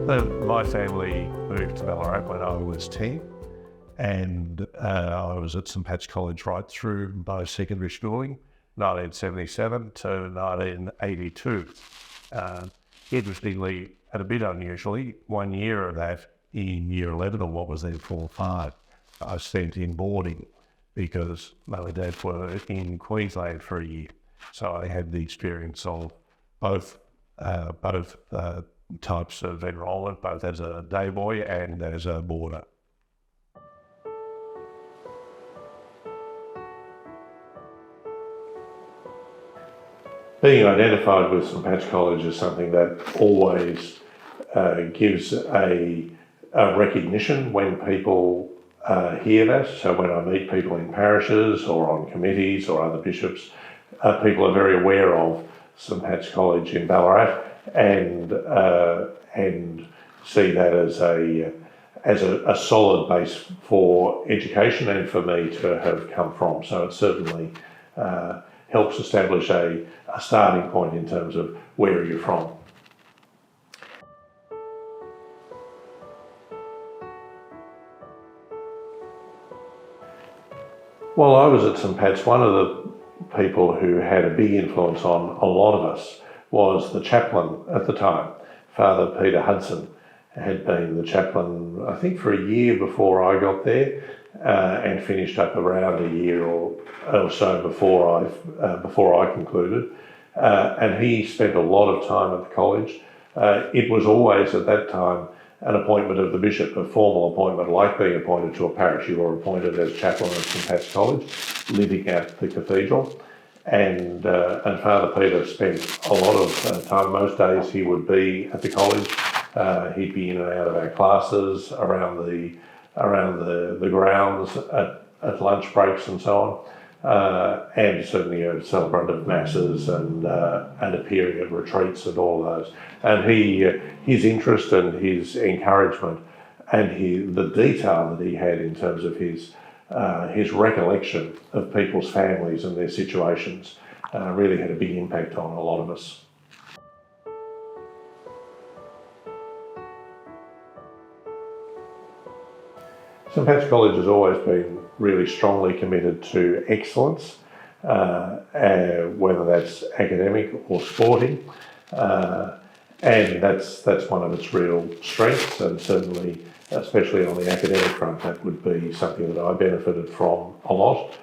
My family moved to Ballarat when I was 10, and I was at St Pat's College right through my secondary schooling, 1977 to 1982. Interestingly, and a bit unusually, 1 year of that in year 11, or what was then form 5, I spent in boarding because Mum and Dad were in Queensland for a year. So I had the experience of both types of enrolment, both as a day boy and as a boarder. Being identified with St Pat's College is something that always gives a recognition when people hear that. So when I meet people in parishes or on committees or other bishops, people are very aware of St Pat's College in Ballarat and see that as a solid base for education and for me to have come from. So it certainly helps establish a starting point in terms of where you're from. While I was at St Pat's, one of the people who had a big influence on a lot of us was the chaplain at the time. Father Peter Hudson had been the chaplain, I think, for a year before I got there, and finished up around a year or so before I concluded. And he spent a lot of time at the college. It was always at that time an appointment of the bishop, a formal appointment, like being appointed to a parish. You were appointed as chaplain at St Pat's College, living at the cathedral. And Father Peter spent a lot of time. Most days he would be at the college. He'd be in and out of our classes, around the grounds at lunch breaks and so on, and certainly a celebrant of masses and appearing at retreats and all of those. And his interest and his encouragement and the detail that he had in terms of his recollection of people's families and their situations really had a big impact on a lot of us. St Pat's College has always been really strongly committed to excellence, whether that's academic or sporting, and that's one of its real strengths, and certainly, especially on the academic front, that would be something that I benefited from a lot.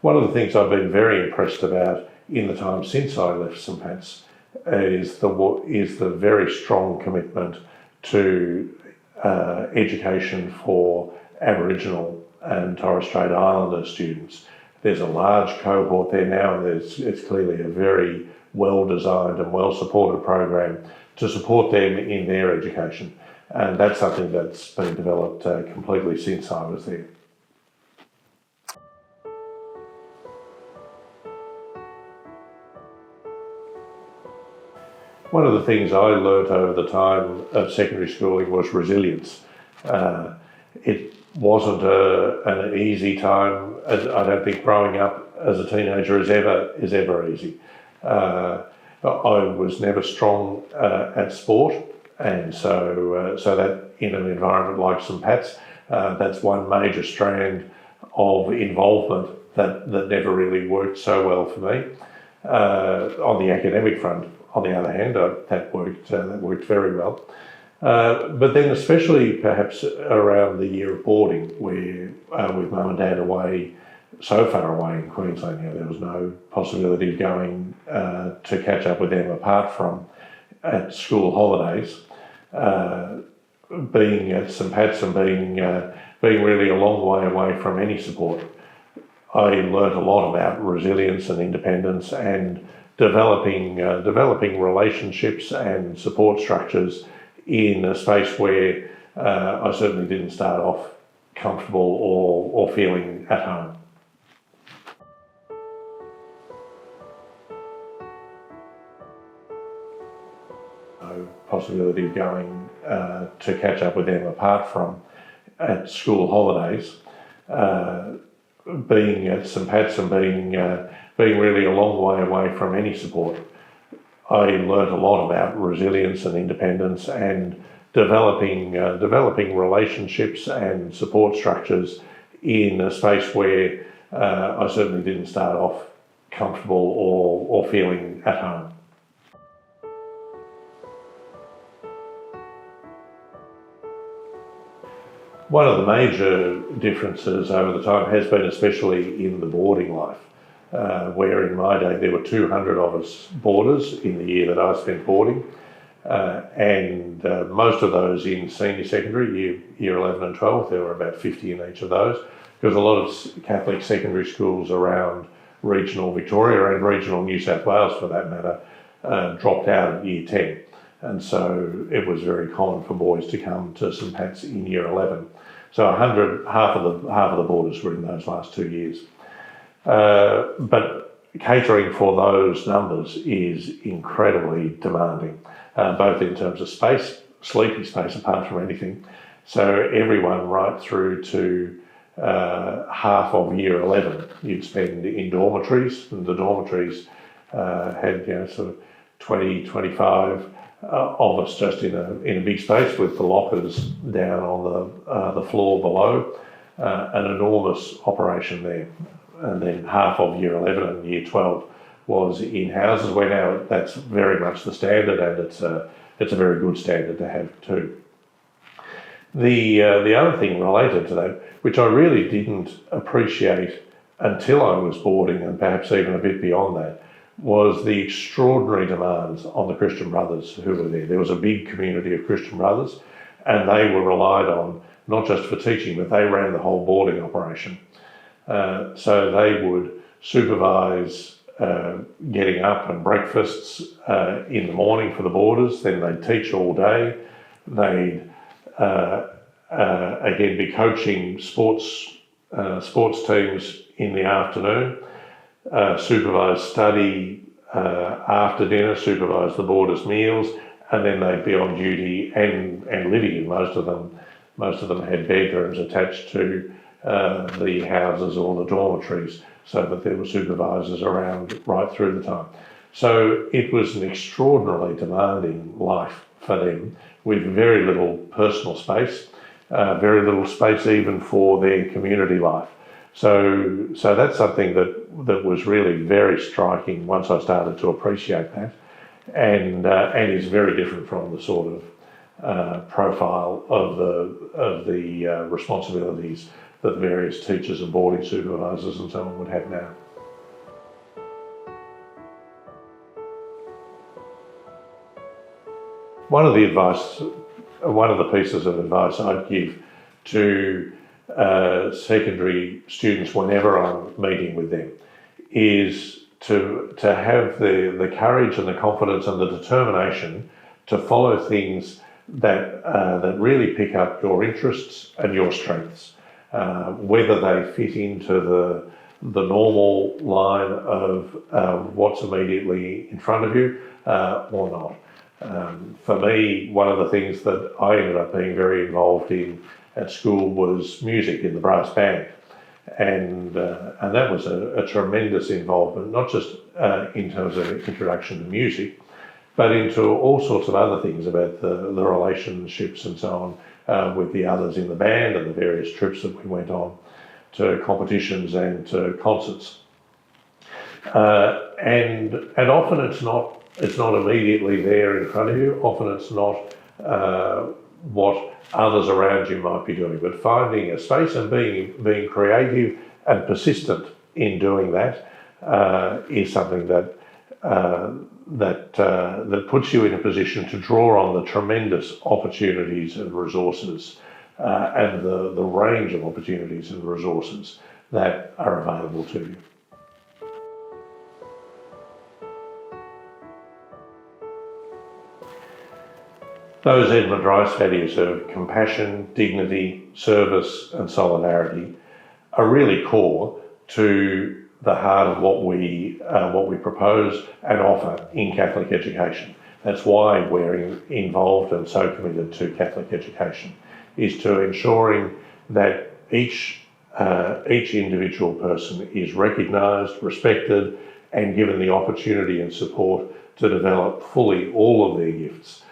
One of the things I've been very impressed about in the time since I left St Pat's is the very strong commitment to education for Aboriginal and Torres Strait Islander students. There's a large cohort there now, and it's clearly a very well-designed and well-supported program to support them in their education. And that's something that's been developed completely since I was there. One of the things I learnt over the time of secondary schooling was resilience. It wasn't an easy time. I don't think growing up as a teenager is ever easy. I was never strong at sport, and so that in an environment like St Pat's, that's one major strand of involvement that never really worked so well for me. On the academic front, on the other hand, that worked very well. But then especially perhaps around the year of boarding, where with Mum and Dad so far away in Queensland, there was no possibility of going to catch up with them apart from at school holidays. Being at St Pat's and being really a long way away from any support, I learnt a lot about resilience and independence and developing relationships and support structures in a space where I certainly didn't start off comfortable or feeling at home. No possibility of going to catch up with them apart from at school holidays. Being at St Pat's and being really a long way away from any support, I learnt a lot about resilience and independence and developing relationships and support structures in a space where I certainly didn't start off comfortable or feeling at home. One of the major differences over the time has been especially in the boarding life, where in my day there were 200 of us boarders in the year that I spent boarding, and most of those in senior secondary, year 11 and 12, there were about 50 in each of those, because a lot of Catholic secondary schools around regional Victoria and regional New South Wales for that matter dropped out at year 10. And so it was very common for boys to come to St Pat's in year 11. So half of the boarders were in those last 2 years. But catering for those numbers is incredibly demanding, both in terms of space, sleeping space apart from anything. So everyone right through to half of year 11, you'd spend in dormitories, and the dormitories had sort of 20, 25 of us just in a big space with the lockers down on the floor below, an enormous operation there. And then half of year 11 and year 12 was in houses, where now that's very much the standard, and it's a very good standard to have too. The other thing related to that, which I really didn't appreciate until I was boarding, and perhaps even a bit beyond that, was the extraordinary demands on the Christian brothers who were there. There was a big community of Christian brothers, and they were relied on not just for teaching, but they ran the whole boarding operation. So they would supervise getting up and breakfasts in the morning for the boarders, then they'd teach all day, they'd again be coaching sports teams in the afternoon, supervise study after dinner, supervise the boarders' meals, and then they'd be on duty and living in most of them. Most of them had bedrooms attached to the houses or the dormitories, so that there were supervisors around right through the time. So it was an extraordinarily demanding life for them, with very little personal space, very little space even for their community life. So that's something that was really very striking once I started to appreciate that, and is very different from the sort of profile of the responsibilities that various teachers and boarding supervisors and so on would have now. One of the pieces of advice I'd give to secondary students whenever I'm meeting with them is to have the courage and the confidence and the determination to follow things that really pick up your interests and your strengths, whether they fit into the normal line of what's immediately in front of you or not. For me, one of the things that I ended up being very involved in at school was music in the brass band, and that was a tremendous involvement, not just in terms of introduction to music, but into all sorts of other things about the relationships and so on with the others in the band, and the various trips that we went on to competitions and to concerts. And often it's not immediately there in front of you. Often it's not what others around you might be doing, but finding a space and being creative and persistent in doing that is something that puts you in a position to draw on the tremendous opportunities and resources and the range of opportunities and resources that are available to you. Those Edmund Rice values of compassion, dignity, service and solidarity are really core to the heart of what we propose and offer in Catholic education. That's why we're involved and so committed to Catholic education, is to ensuring that each individual person is recognised, respected and given the opportunity and support to develop fully all of their gifts,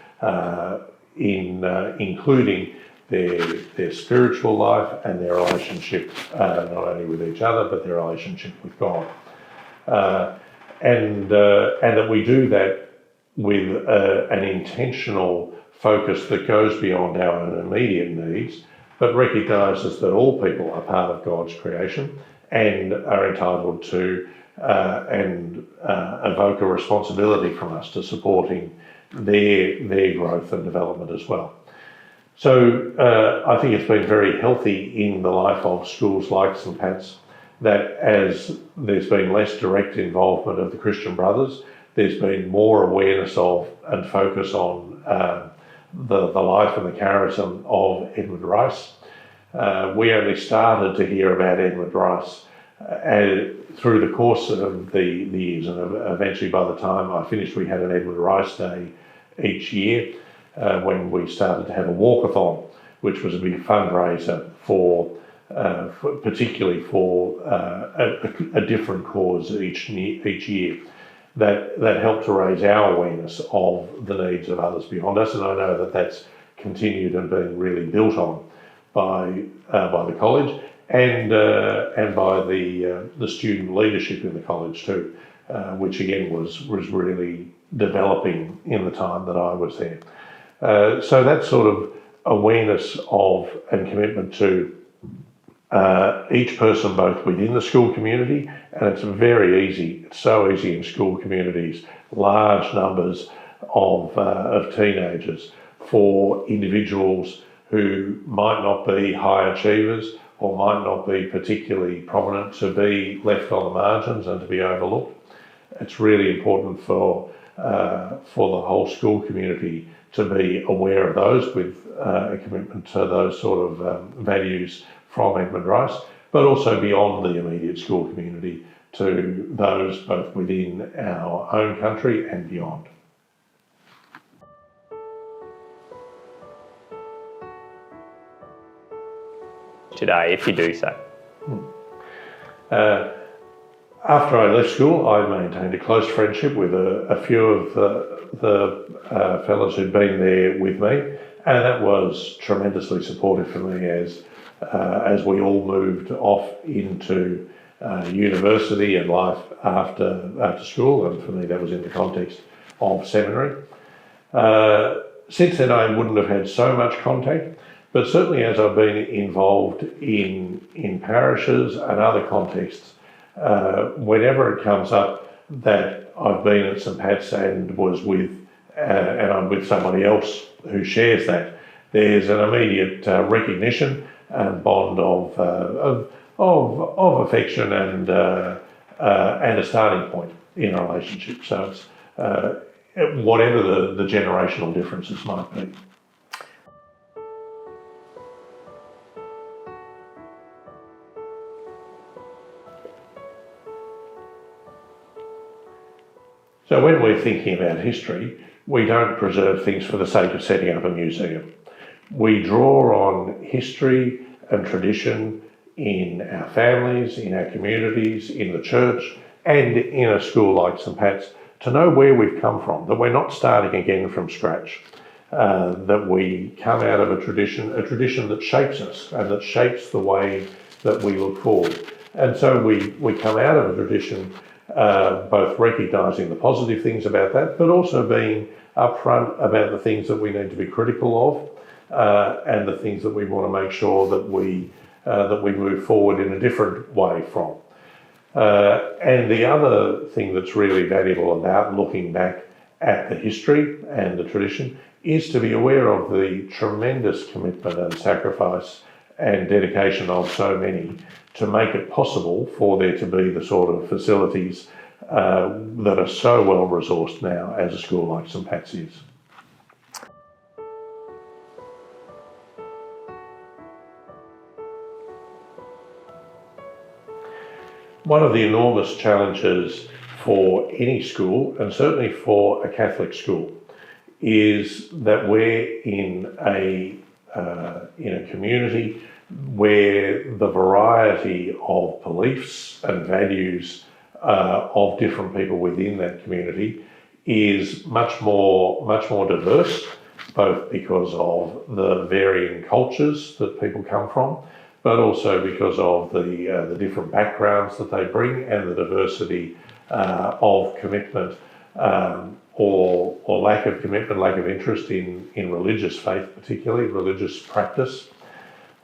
including their spiritual life and their relationship not only with each other but their relationship with God, and that we do that with an intentional focus that goes beyond our own immediate needs, but recognises that all people are part of God's creation and are entitled to and evoke a responsibility from us to supporting their growth and development as well. So I think it's been very healthy in the life of schools like St Pat's that as there's been less direct involvement of the Christian Brothers, there's been more awareness of and focus on the life and the charism of Edward Rice. We only started to hear about Edward Rice through the course of the years, and eventually by the time I finished we had an Edward Rice Day each year when we started to have a walkathon, which was a big fundraiser particularly for a different cause each year. That helped to raise our awareness of the needs of others beyond us, and I know that that's continued and been really built on by the college and by the student leadership in the college too, which again was really developing in the time that I was there. So that sort of awareness of and commitment to each person both within the school community, and it's so easy in school communities, large numbers of teenagers, for individuals who might not be high achievers or might not be particularly prominent to be left on the margins and to be overlooked. It's really important for the whole school community to be aware of those, with a commitment to those sort of values from Edmund Rice, but also beyond the immediate school community to those both within our own country and beyond. Today, if you do so. After I left school, I maintained a close friendship with a few of the fellows who'd been there with me, and that was tremendously supportive for me as we all moved off into university and life after school, and for me that was in the context of seminary. Since then I wouldn't have had so much contact, but certainly as I've been involved in parishes and other contexts, whenever it comes up that I've been at St Pat's and was with, and I'm with somebody else who shares that, there's an immediate recognition and bond of affection and a starting point in a relationship. So it's whatever the generational differences might be. So when we're thinking about history, we don't preserve things for the sake of setting up a museum. We draw on history and tradition in our families, in our communities, in the church, and in a school like St Pat's to know where we've come from, that we're not starting again from scratch, that we come out of a tradition that shapes us and that shapes the way that we look forward. And so we come out of a tradition both recognising the positive things about that, but also being upfront about the things that we need to be critical of, and the things that we want to make sure that we move forward in a different way from. And the other thing that's really valuable about looking back at the history and the tradition is to be aware of the tremendous commitment and sacrifice and dedication of so many to make it possible for there to be the sort of facilities that are so well resourced now as a school like St Pat's is. One of the enormous challenges for any school, and certainly for a Catholic school, is that we're in a community where the variety of beliefs and values of different people within that community is much more diverse, both because of the varying cultures that people come from, but also because of the different backgrounds that they bring and the diversity of commitment or lack of commitment, lack of interest in religious faith, particularly religious practice.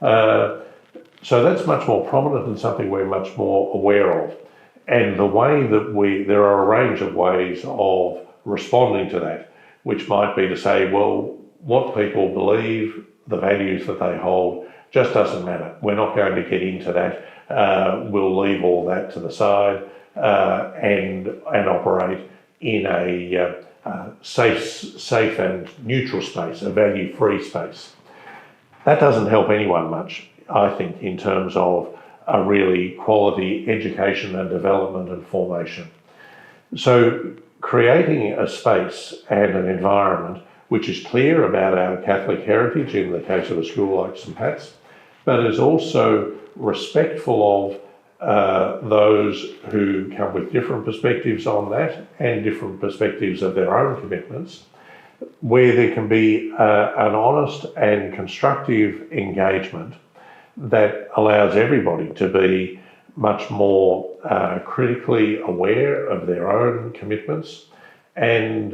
So that's much more prominent and something we're much more aware of. And the way that there are a range of ways of responding to that, which might be to say, well, what people believe, the values that they hold, just doesn't matter. We're not going to get into that. We'll leave all that to the side and operate in a safe and neutral space, a value-free space. That doesn't help anyone much, I think, in terms of a really quality education and development and formation. So creating a space and an environment which is clear about our Catholic heritage in the case of a school like St Pat's, but is also respectful of those who come with different perspectives on that and different perspectives of their own commitments, where there can be an honest and constructive engagement that allows everybody to be much more critically aware of their own commitments and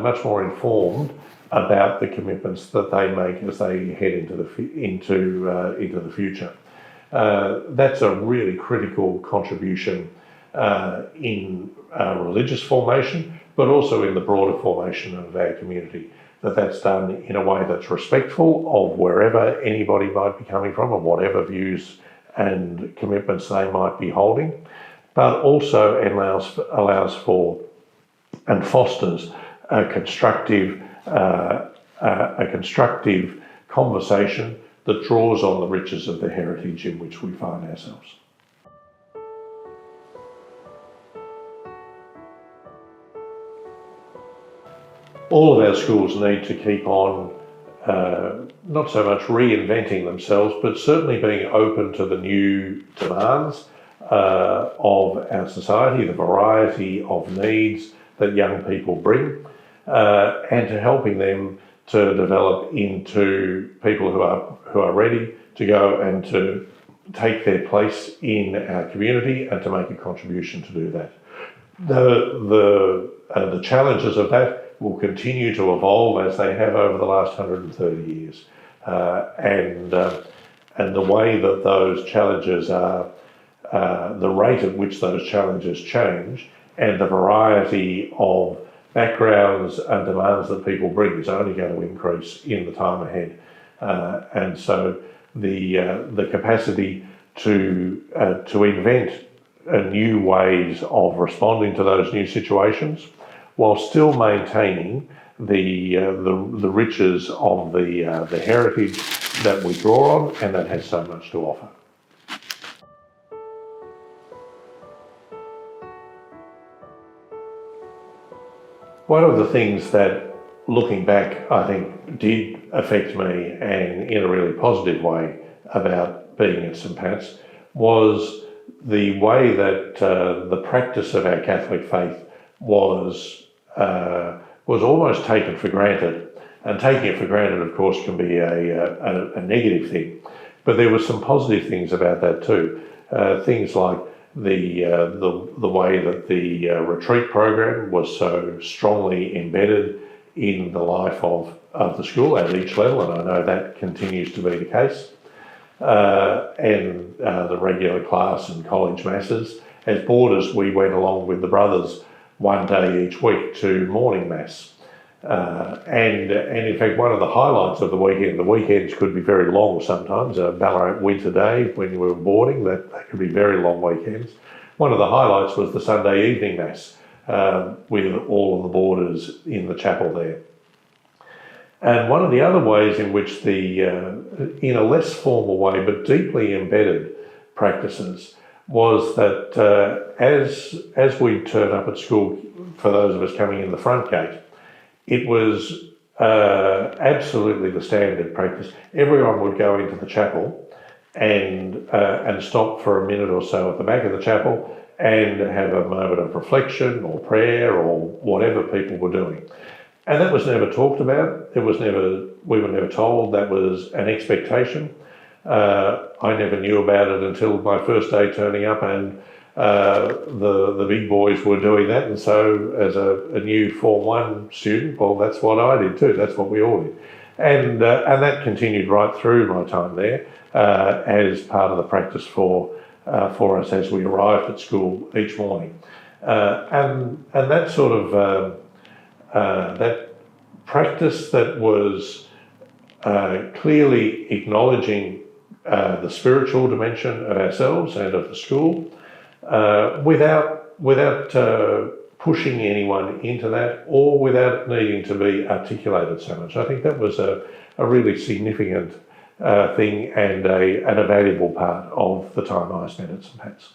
much more informed about the commitments that they make as they head into the future. That's a really critical contribution in religious formation, but also in the broader formation of our community. That's done in a way that's respectful of wherever anybody might be coming from and whatever views and commitments they might be holding, but also allows for and fosters a constructive conversation that draws on the riches of the heritage in which we find ourselves. All of our schools need to keep on not so much reinventing themselves, but certainly being open to the new demands of our society, the variety of needs that young people bring, and to helping them to develop into people who are ready to go and to take their place in our community and to make a contribution to do that. The challenges of that will continue to evolve as they have over the last 130 years. And the way that those challenges are, the rate at which those challenges change and the variety of backgrounds and demands that people bring is only going to increase in the time ahead. And so the capacity to invent new ways of responding to those new situations while still maintaining the riches of the heritage that we draw on and that has so much to offer. One of the things that, looking back, I think did affect me and in a really positive way about being at St Pat's was the way that the practice of our Catholic faith was almost taken for granted. And taking it for granted, of course, can be a negative thing. But there were some positive things about that too. Things like the way that the retreat program was so strongly embedded in the life of the school at each level, and I know that continues to be the case. And the regular class and college masses. As boarders, we went along with the brothers one day each week to morning mass. And in fact, one of the highlights of the weekends could be very long sometimes. A Ballarat winter day when you were boarding, that could be very long weekends. One of the highlights was the Sunday evening mass with all of the boarders in the chapel there. And one of the other ways in which in a less formal way but deeply embedded practices was that as we turn up at school, for those of us coming in the front gate, it was absolutely the standard practice. Everyone would go into the chapel and stop for a minute or so at the back of the chapel and have a moment of reflection or prayer or whatever people were doing. And that was never talked about. We were never told that was an expectation. I never knew about it until my first day turning up, and the big boys were doing that. And so as a new Form 1 student, well, that's what I did too. That's what we all did. And that continued right through my time there as part of the practice for us as we arrived at school each morning. And that sort of that practice that was clearly acknowledging the spiritual dimension of ourselves and of the school, without pushing anyone into that, or without it needing to be articulated so much. I think that was a really significant thing and a valuable part of the time I spent at St Pat's.